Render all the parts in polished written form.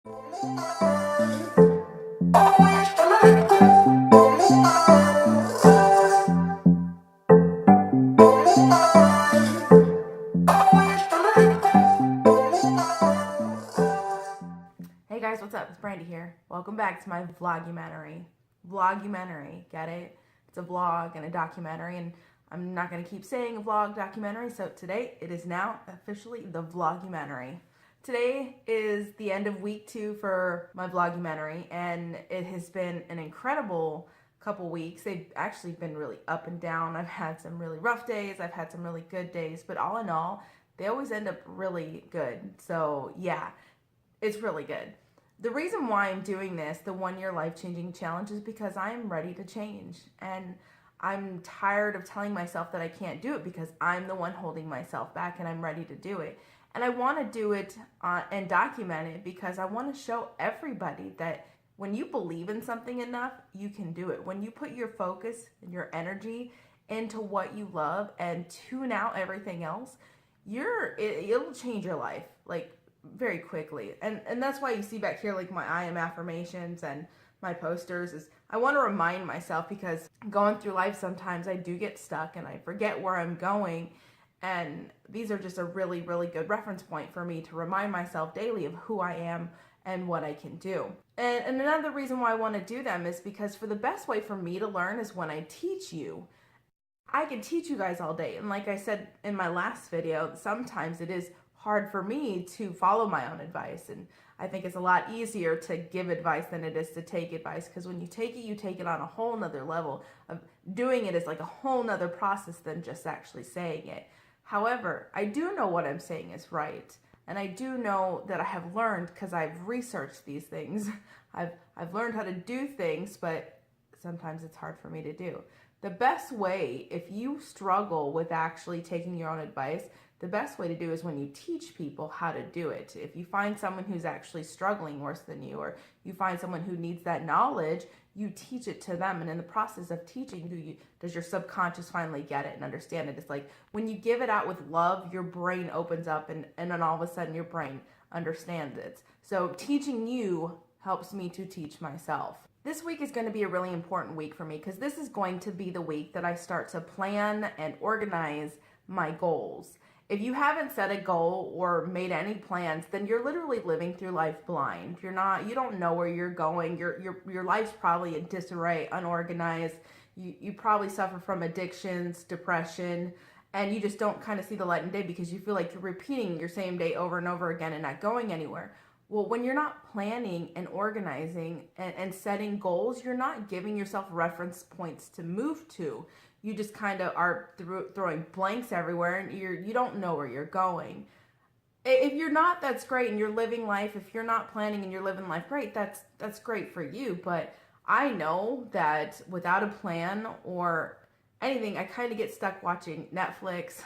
Hey guys, what's up? It's Brandy here. Welcome back to my vlogumentary. Vlogumentary, get it? It's a vlog and a documentary, and I'm not going to keep saying a vlog documentary, so today it is now officially the vlogumentary. Today is the end of week 2 for my vlogumentary, and it has been an incredible couple weeks. They've actually been really up and down. I've had some really rough days, I've had some really good days, but all in all, they always end up really good. So yeah, it's really good. The reason why I'm doing this, the 1-year life-changing challenge, is because I'm ready to change. And I'm tired of telling myself that I can't do it because I'm the one holding myself back, and I'm ready to do it. And I want to do it and document it because I want to show everybody that when you believe in something enough, you can do it. When you put your focus and your energy into what you love and tune out everything else, it'll change your life. Like, very quickly. And that's why you see back here like my I am affirmations and my posters. Is I want to remind myself, because going through life sometimes I do get stuck and I forget where I'm going, and these are just a really, really good reference point for me to remind myself daily of who I am and what I can do. And another reason why I want to do them is because for the best way for me to learn is when I teach you. I can teach you guys all day, and like I said in my last video, sometimes it is hard for me to follow my own advice, and I think it's a lot easier to give advice than it is to take advice, because when you take it on a whole nother level of doing it. Is like a whole nother process than just actually saying it. However, I do know what I'm saying is right, and I do know that I have learned, because I've researched these things. I've learned how to do things, but sometimes it's hard for me to do. The best way, if you struggle with actually taking your own advice, the best way to do is when you teach people how to do it. If you find someone who's actually struggling worse than you, or you find someone who needs that knowledge, you teach it to them. And in the process of teaching, does your subconscious finally get it and understand it? It's like when you give it out with love, your brain opens up, and then all of a sudden your brain understands it. So teaching you helps me to teach myself. This week is going to be a really important week for me, because this is going to be the week that I start to plan and organize my goals. If you haven't set a goal or made any plans, then you're literally living through life blind. You don't know where you're going. Your life's probably in disarray, unorganized. You probably suffer from addictions, depression, and you just don't kind of see the light of day because you feel like you're repeating your same day over and over again and not going anywhere. Well, when you're not planning and organizing and setting goals, you're not giving yourself reference points to move to. You just kind of are throwing blanks everywhere, and you don't know where you're going. If you're not, that's great, and you're living life. If you're not planning and you're living life, great, that's great for you. But I know that without a plan or anything, I kind of get stuck watching Netflix.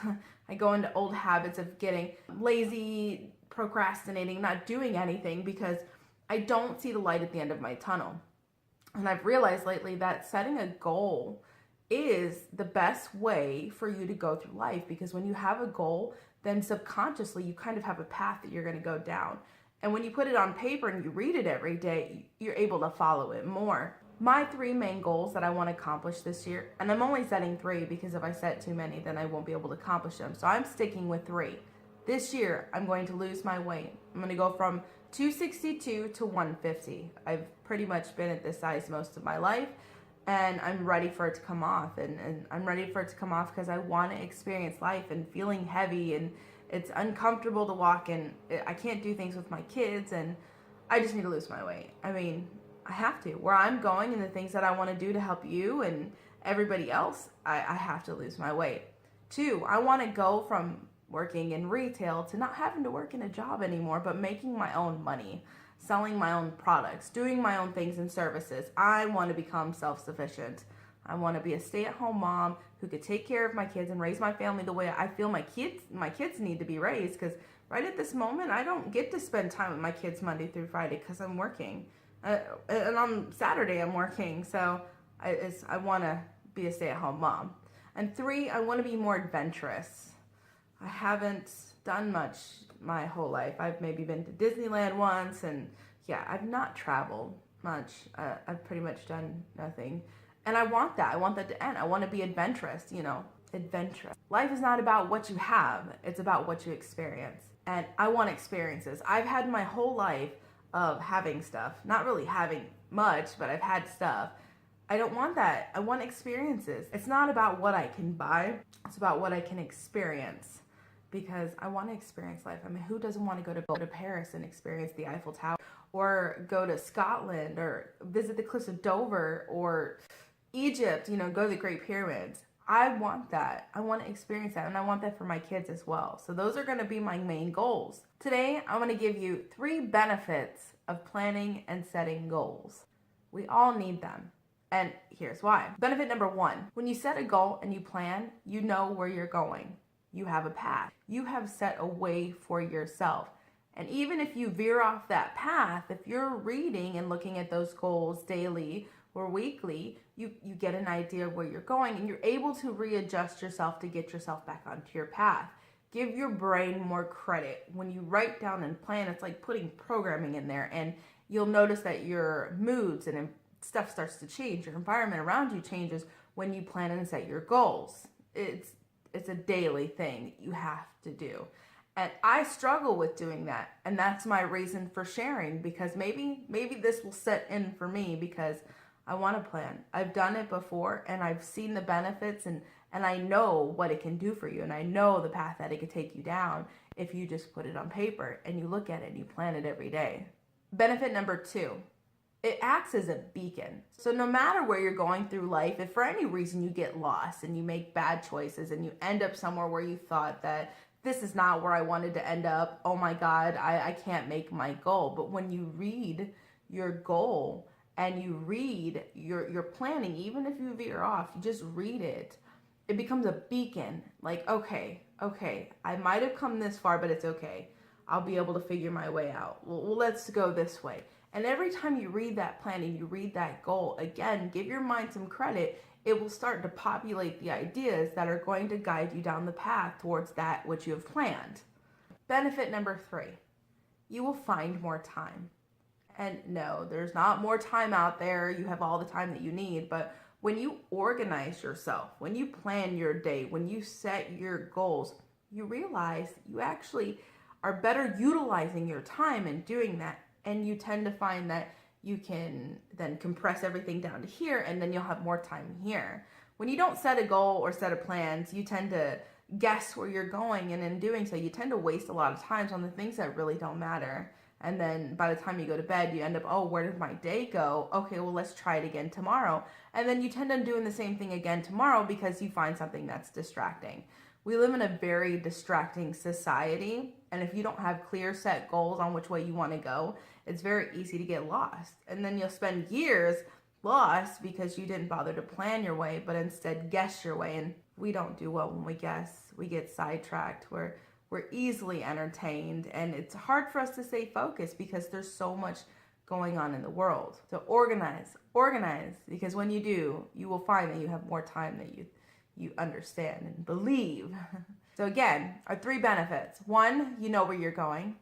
I go into old habits of getting lazy, procrastinating, not doing anything, because I don't see the light at the end of my tunnel. And I've realized lately that setting a goal is the best way for you to go through life, because when you have a goal, then subconsciously you kind of have a path that you're going to go down. And when you put it on paper and you read it every day, you're able to follow it more. My 3 main goals that I want to accomplish this year, and I'm only setting 3 because if I set too many, then I won't be able to accomplish them. So I'm sticking with 3. This year, I'm going to lose my weight. I'm going to go from 262 to 150. I've pretty much been at this size most of my life, and I'm ready for it to come off. And I'm ready for it to come off because I want to experience life, and feeling heavy, and it's uncomfortable to walk, and I can't do things with my kids, and I just need to lose my weight. I mean, I have to. Where I'm going and the things that I want to do to help you and everybody else, I have to lose my weight. 2, I want to go from working in retail to not having to work in a job anymore, but making my own money, selling my own products, doing my own things and services. I want to become self-sufficient. I want to be a stay-at-home mom who could take care of my kids and raise my family the way I feel my kids need to be raised, because right at this moment, I don't get to spend time with my kids Monday through Friday because I'm working. And on Saturday, I'm working. So I want to be a stay-at-home mom. And 3, I want to be more adventurous. I haven't done much my whole life. I've maybe been to Disneyland once and Yeah, I've not traveled much. I've pretty much done nothing. And I want that. I want that to end. I want to be adventurous, adventurous. Life is not about what you have, it's about what you experience. And I want experiences. I've had my whole life of having stuff, not really having much, but I've had stuff. I don't want that. I want experiences. It's not about what I can buy, it's about what I can experience. Because I want to experience life. I mean, who doesn't want to go to Paris and experience the Eiffel Tower, or go to Scotland, or visit the cliffs of Dover, or Egypt, go to the Great Pyramids? I want that. I want to experience that, and I want that for my kids as well. So those are going to be my main goals. Today, I'm going to give you 3 benefits of planning and setting goals. We all need them. And here's why. Benefit number 1, when you set a goal and you plan, you know where you're going. You have a path. You have set a way for yourself. And even if you veer off that path, if you're reading and looking at those goals daily or weekly, you get an idea of where you're going, and you're able to readjust yourself to get yourself back onto your path. Give your brain more credit. When you write down and plan, it's like putting programming in there, and you'll notice that your moods and stuff starts to change. Your environment around you changes when you plan and set your goals. It's a daily thing you have to do. And I struggle with doing that. And that's my reason for sharing, because maybe this will set in for me, because I want to plan. I've done it before, and I've seen the benefits, and I know what it can do for you. And I know the path that it could take you down if you just put it on paper and you look at it and you plan it every day. Benefit number 2. It acts as a beacon. So no matter where you're going through life, if for any reason you get lost and you make bad choices and you end up somewhere where you thought that this is not where I wanted to end up, oh my God, I can't make my goal. But when you read your goal and you read your planning, even if you veer off, you just read it, it becomes a beacon. Like, okay, I might have come this far, but it's okay. I'll be able to figure my way out. Well, let's go this way. And every time you read that plan and you read that goal, again, give your mind some credit. It will start to populate the ideas that are going to guide you down the path towards that which you have planned. Benefit number 3, you will find more time. And no, there's not more time out there. You have all the time that you need. But when you organize yourself, when you plan your day, when you set your goals, you realize you actually are better utilizing your time in doing that. And you tend to find that you can then compress everything down to here, and then you'll have more time here. When you don't set a goal or set a plan, you tend to guess where you're going, and in doing so, you tend to waste a lot of times on the things that really don't matter. And then by the time you go to bed, you end up, oh, where did my day go? Okay, well, let's try it again tomorrow. And then you tend on doing the same thing again tomorrow because you find something that's distracting. We live in a very distracting society, and if you don't have clear set goals on which way you want to go, it's very easy to get lost. And then you'll spend years lost because you didn't bother to plan your way, but instead guess your way. And we don't do well when we guess. We get sidetracked. We're easily entertained, and it's hard for us to stay focused because there's so much going on in the world. So organize, because when you do, you will find that you have more time that you understand and believe. So again, our 3 benefits. 1, you know where you're going.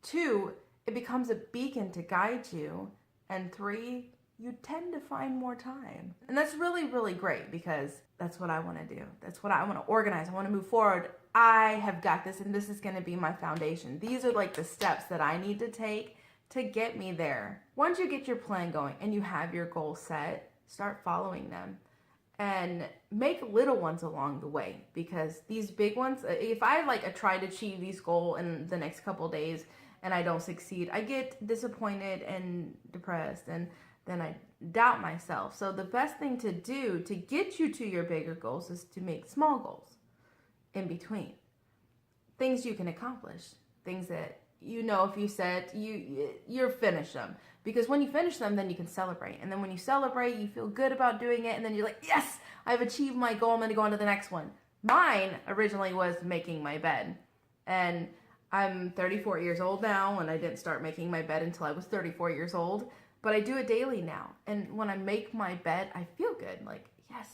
2, it becomes a beacon to guide you. And 3, you tend to find more time. And that's really, really great, because that's what I want to do. That's what I want to organize. I want to move forward. I have got this, and this is going to be my foundation. These are like the steps that I need to take to get me there. Once you get your plan going and you have your goals set, start following them. And make little ones along the way, because these big ones, if I try to achieve these goals in the next couple of days and I don't succeed, I get disappointed and depressed, and then I doubt myself. So the best thing to do to get you to your bigger goals is to make small goals in between. Things you can accomplish, things that if you set, you're finish them. Because when you finish them, then you can celebrate. And then when you celebrate, you feel good about doing it. And then you're like, yes, I've achieved my goal. I'm going to go on to the next one. Mine originally was making my bed. And I'm 34 years old now, and I didn't start making my bed until I was 34 years old. But I do it daily now. And when I make my bed, I feel good. Like, yes,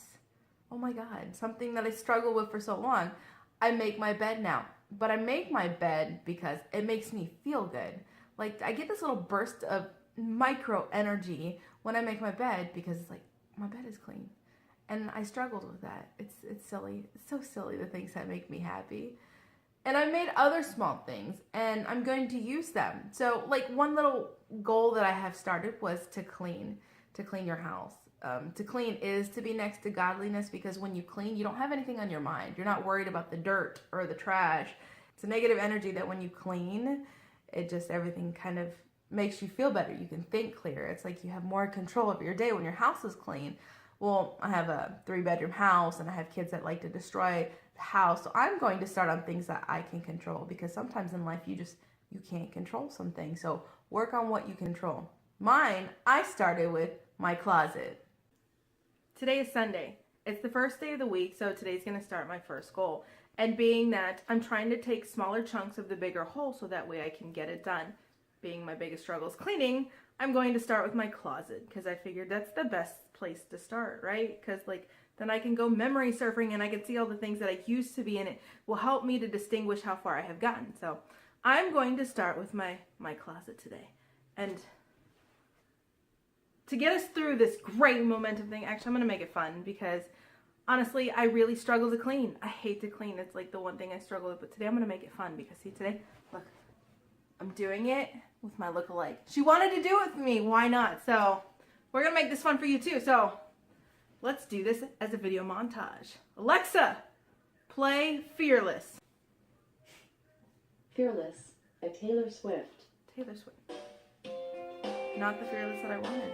oh my God, something that I struggled with for so long. I make my bed now. But I make my bed because it makes me feel good. Like, I get this little burst of micro energy when I make my bed because it's like, my bed is clean. And I struggled with that. It's silly. It's so silly, the things that make me happy. And I made other small things, and I'm going to use them. So, like, one little goal that I have started was to clean your house. To clean is to be next to godliness, because when you clean, you don't have anything on your mind. You're not worried about the dirt or the trash. It's a negative energy that when you clean, it just, everything kind of makes you feel better. You can think clear. It's like you have more control over your day when your house is clean. Well, I have a 3-bedroom house, and I have kids that like to destroy the house. So I'm going to start on things that I can control, because sometimes in life you can't control some things. So work on what you control. Mine, I started with my closet. Today is Sunday. It's the first day of the week, so today's going to start my first goal. And being that I'm trying to take smaller chunks of the bigger whole so that way I can get it done. Being my biggest struggle is cleaning, I'm going to start with my closet, because I figured that's the best place to start, right? Because like then I can go memory surfing and I can see all the things that I used to be, and it will help me to distinguish how far I have gotten. So I'm going to start with my closet today. And to get us through this great momentum thing, actually I'm going to make it fun, because honestly I really struggle to clean. I hate to clean. It's like the one thing I struggle with. But today I'm going to make it fun, because see, today, look, I'm doing it with my lookalike. She wanted to do it with me. Why not? So we're going to make this fun for you too. So let's do this as a video montage. Alexa, play Fearless. Fearless by Taylor Swift. Taylor Swift. Not the Fearless that I wanted.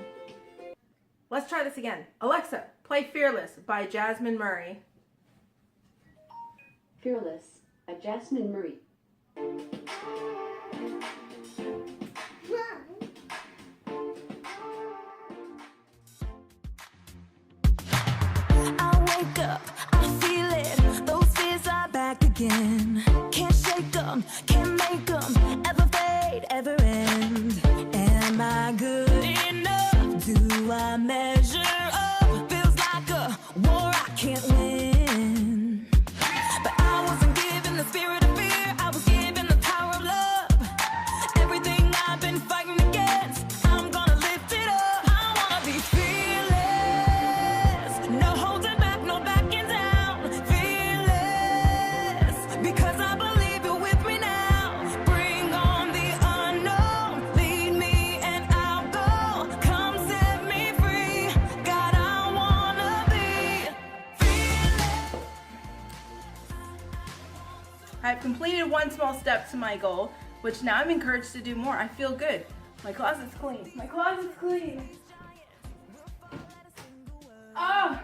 Let's try this again. Alexa, play Fearless by Jasmine Murray. Fearless by Jasmine Murray. Up, I feel it, those fears are back again. Can't shake them, can't make them ever fade, ever end. Am I good enough? Do I measure up? Feels like a war I can't win. But I wasn't given the spirit of fear, I was given the power of love. Everything I've been fighting against, I'm gonna lift it up. I wanna be fearless, no holding back, no backing down. Fearless, because I believe you're with me now. Bring on the unknown, lead me and I'll go. Come set me free, God, I wanna be fearless. I've completed one small step to my goal, which now I'm encouraged to do more. I feel good. My closet's clean. My closet's clean. Oh,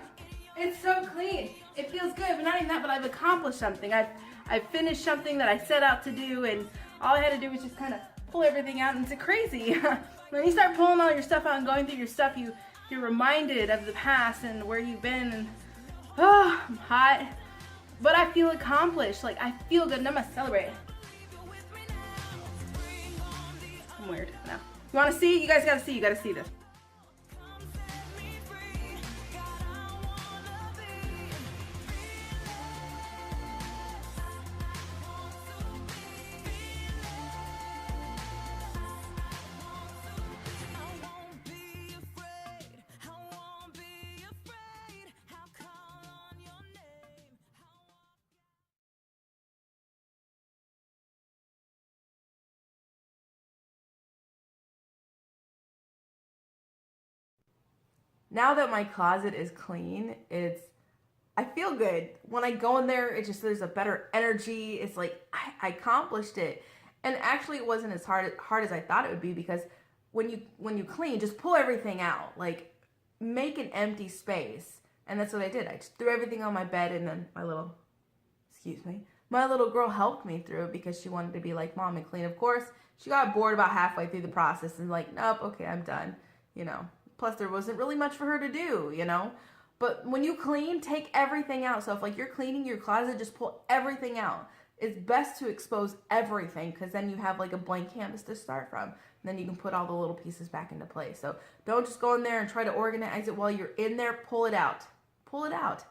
it's so clean. It feels good, but not even that, but I've accomplished something. I've finished something that I set out to do, and all I had to do was just kind of pull everything out, and it's crazy. When you start pulling all your stuff out and going through your stuff, you're reminded of the past and where you've been, and oh, I'm hot. But I feel accomplished. Like, I feel good, and I'm gonna celebrate. I'm weird now. You wanna see? You guys gotta see. You gotta see this. Now that my closet is clean, I feel good. When I go in there, there's a better energy. It's like, I accomplished it. And actually it wasn't as hard as I thought it would be, because when you clean, just pull everything out. Like, make an empty space. And that's what I did. I just threw everything on my bed, and then my little girl helped me through it, because she wanted to be like Mom and clean. Of course, she got bored about halfway through the process and like, nope, okay, I'm done, Plus, there wasn't really much for her to do, But when you clean, take everything out. So if like you're cleaning your closet, just pull everything out. It's best to expose everything, because then you have like a blank canvas to start from. And then you can put all the little pieces back into place. So don't just go in there and try to organize it while you're in there. Pull it out. Pull it out.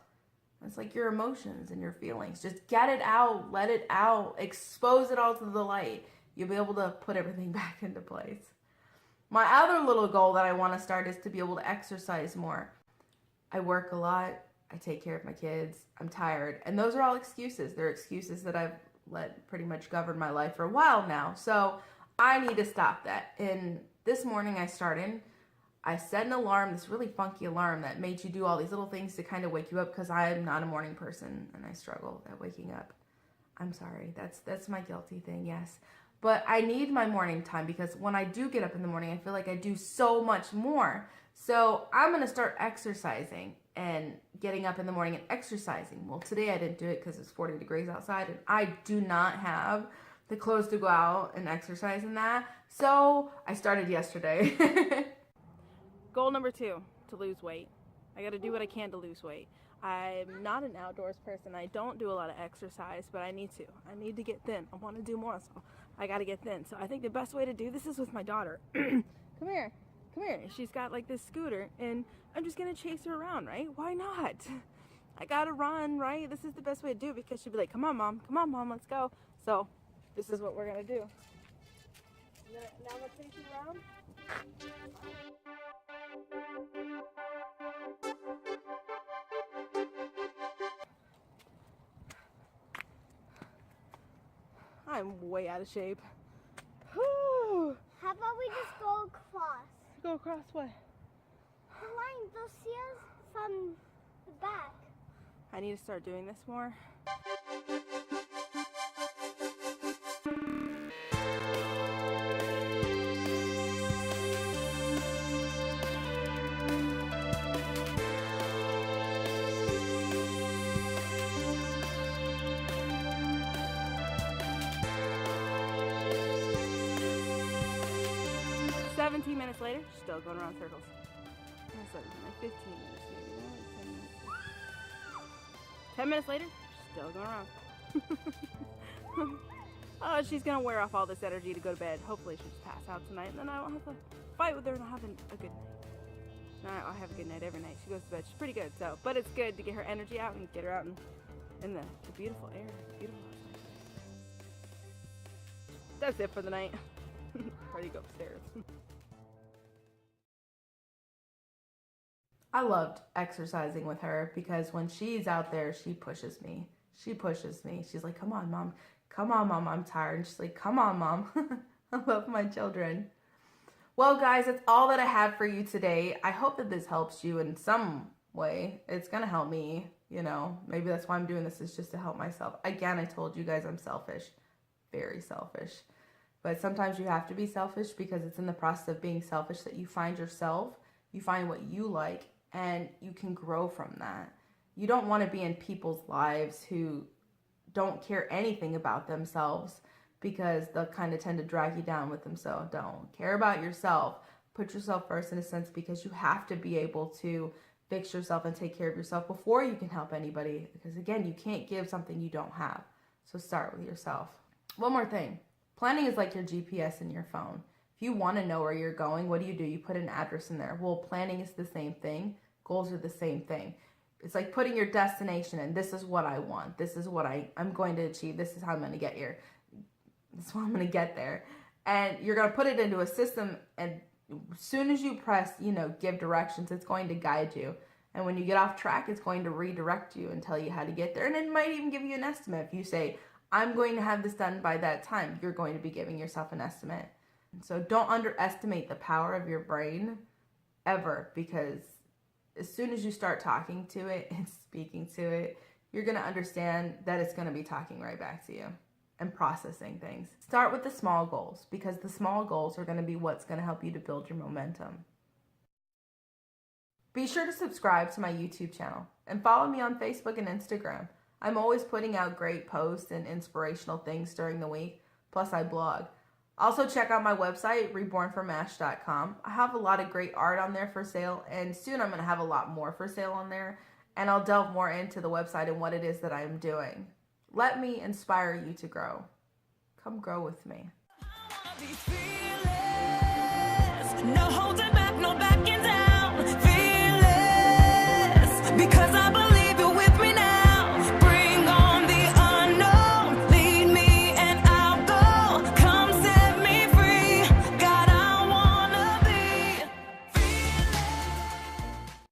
It's like your emotions and your feelings. Just get it out. Let it out. Expose it all to the light. you'll be able to put everything back into place. My other little goal that I want to start is to be able to exercise more. I work a lot. I take care of my kids. I'm tired. And those are all excuses. They're excuses that I've let pretty much govern my life for a while now. So I need to stop that. And this morning I set an alarm, this really funky alarm that made you do all these little things to kind of wake you up, because I am not a morning person and I struggle at waking up. I'm sorry. That's my guilty thing, yes. But I need my morning time, because when I do get up in the morning, I feel like I do so much more. So I'm going to start exercising and getting up in the morning and exercising. Well, today I didn't do it because it's 40 degrees outside and I do not have the clothes to go out and exercise in that. So I started yesterday. Goal number 2, to lose weight. I got to do what I can to lose weight. I'm not an outdoors person. I don't do a lot of exercise, but I need to. I need to get thin. I want to do more, so I got to get thin. So I think the best way to do this is with my daughter. Come here. She's got like this scooter, and I'm just going to chase her around, right? Why not? I got to run, right? This is the best way to do it, because she'll be like, come on, mom, let's go. So this is what we're going to do. Now let's chase you around. I'm way out of shape. Whew. How about we just go across? Go across what? The line, they'll see us from the back. I need to start doing this more. 17 minutes later, still going around circles. Like 15 minutes maybe. 10 minutes later, still going around. Oh, she's gonna wear off all this energy to go to bed. Hopefully she'll just pass out tonight, and then I won't have to fight with her and I'll have a good night. I have a good night every night. She goes to bed. She's pretty good, so. But it's good to get her energy out and get her out in the beautiful air. Beautiful outside. That's it for the night. Ready to go upstairs. I loved exercising with her, because when she's out there, she pushes me. She's like, come on, mom. I'm tired. And she's like, come on, mom. I love my children. Well, guys, that's all that I have for you today. I hope that this helps you in some way. It's going to help me, Maybe that's why I'm doing this, is just to help myself. Again, I told you guys I'm selfish. Very selfish. But sometimes you have to be selfish, because it's in the process of being selfish that you find yourself, you find what you like, and you can grow from that. You don't want to be in people's lives who don't care anything about themselves, because they'll kind of tend to drag you down with them. So don't care about yourself. Put yourself first, in a sense, because you have to be able to fix yourself and take care of yourself before you can help anybody. Because again, you can't give something you don't have. So start with yourself. One more thing. Planning is like your GPS in your phone. If you want to know where you're going, what do? You put an address in there. Well, planning is the same thing. Goals are the same thing. It's like putting your destination in. This is what I want. This is what I'm going to achieve. This is how I'm going to get here. This is how I'm going to get there. And you're going to put it into a system, and as soon as you press, give directions, it's going to guide you. And when you get off track, it's going to redirect you and tell you how to get there. And it might even give you an estimate. If you say, I'm going to have this done by that time, you're going to be giving yourself an estimate. So don't underestimate the power of your brain ever, because as soon as you start talking to it and speaking to it, you're going to understand that it's going to be talking right back to you and processing things. Start with the small goals, because the small goals are going to be what's going to help you to build your momentum. Be sure to subscribe to my YouTube channel and follow me on Facebook and Instagram. I'm always putting out great posts and inspirational things during the week, plus I blog. Also check out my website, rebornformash.com. I have a lot of great art on there for sale, and soon I'm going to have a lot more for sale on there, and I'll delve more into the website and what it is that I'm doing. Let me inspire you to grow. Come grow with me. I wanna be free.